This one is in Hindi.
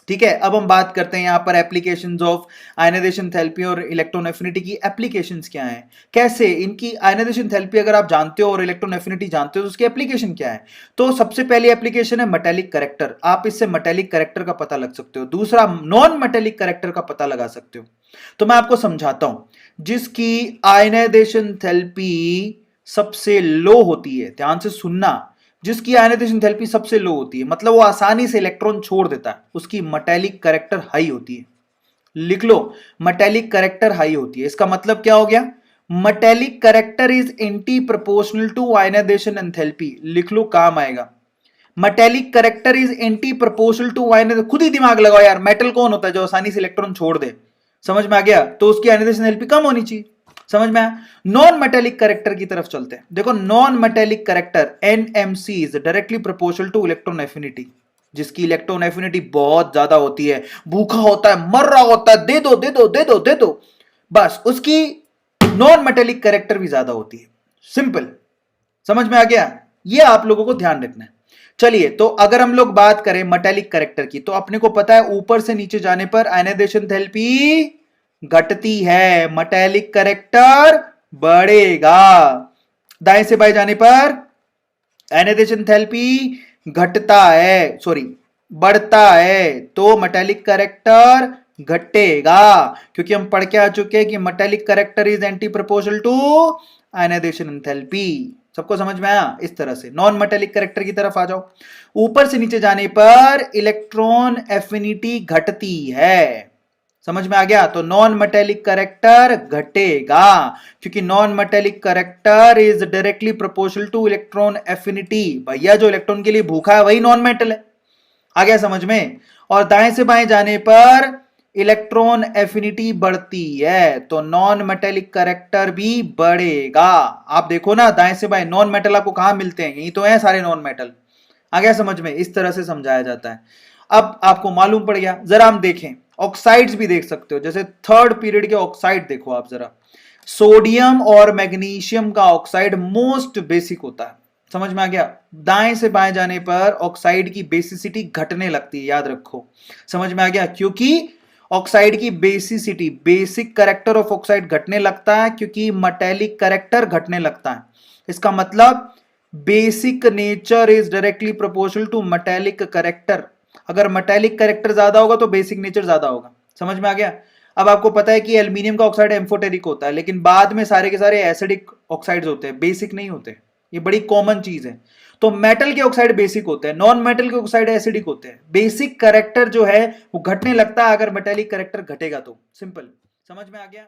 ठीक है, अब हम बात करते हैं यहां पर एप्लीकेशंस ऑफ आयनाइजेशन थेरेपी और इलेक्ट्रॉन एफिनिटी की एप्लीकेशंस क्या हैं, कैसे इनकी आयनाइजेशन थेरेपी अगर आप जानते हो और इलेक्ट्रॉन एफिनिटी जानते हो तो उसकी एप्लीकेशन क्या है। तो सबसे पहली एप्लीकेशन है मेटेलिक करेक्टर, आप इससे मेटेलिक करेक्टर का पता लग सकते हो। दूसरा, नॉन मेटेलिक करेक्टर का पता लगा सकते हो। तो मैं आपको समझाता हूं, जिसकी आयनाइजेशन थेरेपी सबसे लो होती है, ध्यान से सुनना, जिसकी आयनाइजेशन थेरेपी सबसे लो होती है, मतलब वो आसानी से इलेक्ट्रॉन छोड़ देता है, उसकी मेटेलिक करेक्टर हाई होती है। लिख लो, मेटेलिक करेक्टर हाई होती है। इसका मतलब क्या हो गया, metallic character is anti proportional to ionization enthalpy. लिख लो, काम आएगा। Metallic character is anti proportional to ionization. खुद ही दिमाग लगाओ यार, मेटल कौन होता है जो आसानी से इलेक्ट्रॉन छोड़ दे? समझ में आ गया? तो उसकी आयनाइजेशन एंथैल्पी कम होनी चाहिए। समझ में आया? नॉन मेटेलिक करेक्टर की तरफ चलते हैं। देखो, non metallic character NMC is directly proportional two electron affinity, जिसकी इलेक्ट्रॉन एफिनिटी बहुत ज्यादा होती है, भूखा होता है, मर रहा होता है, दे दो दे दो दे दो दे दो, बस उसकी नॉन मेटेलिक करेक्टर भी ज्यादा होती है। सिंपल, समझ में आ गया? ये आप लोगों को ध्यान रखना है। चलिए, तो अगर हम लोग बात करें मेटेलिक करेक्टर की, तो अपने को पता है ऊपर से नीचे जाने पर आयनाइजेशन थेरेपी घटती है, मेटेलिक करेक्टर बढ़ेगा। दाएं से बाएं जाने पर आयनाइजेशन थेरेपी घटता है, सॉरी बढ़ता है, तो मेटेलिक करेक्टर घटेगा, क्योंकि हम पढ़ के आ चुके हैं कि metallic character is anti proportional to ionization enthalpy. सबको समझ में आया? इस तरह से नॉन मेटेलिक करेक्टर की तरफ आ जाओ। ऊपर से नीचे जाने पर इलेक्ट्रॉन एफिनिटी घटती है, समझ में आ गया? तो नॉन मेटेलिक करेक्टर घटेगा, क्योंकि non metallic character is directly proportional two electron affinity. भैया, जो इलेक्ट्रॉन के लिए भूखा है वही नॉन मेटल है। आ गया समझ में? और दाएं से बाएं जाने पर इलेक्ट्रॉन एफिनिटी बढ़ती है, तो नॉन मेटेलिक करेक्टर भी बढ़ेगा। आप देखो ना, दाएं से बाएं नॉन मेटल आपको कहां मिलते हैं? यही तो है सारे नॉन मेटल। आ गया समझ में? इस तरह से समझाया जाता है। अब आपको मालूम पड़ गया। जरा हम देखें, ऑक्साइड्स भी देख सकते हो, जैसे थर्ड पीरियड के ऑक्साइड देखो आप जरा। सोडियम और मैग्नीशियम का ऑक्साइड मोस्ट बेसिक होता है। समझ में आ गया? दाएं से बाएं जाने पर ऑक्साइड की बेसिसिटी घटने लगती है, याद रखो। समझ में आ गया? क्योंकि ऑक्साइड की basicity, basic character of oxide घटने लगता है, क्योंकि मेटेलिक करेक्टर घटने लगता है। इसका मतलब basic nature is directly proportional to metallic character. अगर मेटेलिक करेक्टर ज्यादा होगा तो बेसिक नेचर ज्यादा होगा। समझ में आ गया? अब आपको पता है कि एल्यूमिनियम का ऑक्साइड एम्फोटेरिक होता है, लेकिन बाद में सारे के सारे एसिडिक ऑक्साइड्स होते हैं, बेसिक नहीं होते। ये बड़ी कॉमन चीज है। तो मेटल के ऑक्साइड बेसिक होते हैं, नॉन मेटल के ऑक्साइड एसिडिक होते हैं। बेसिक करेक्टर जो है वो घटने लगता है अगर मेटेलिक करेक्टर घटेगा तो। सिंपल, समझ में आ गया?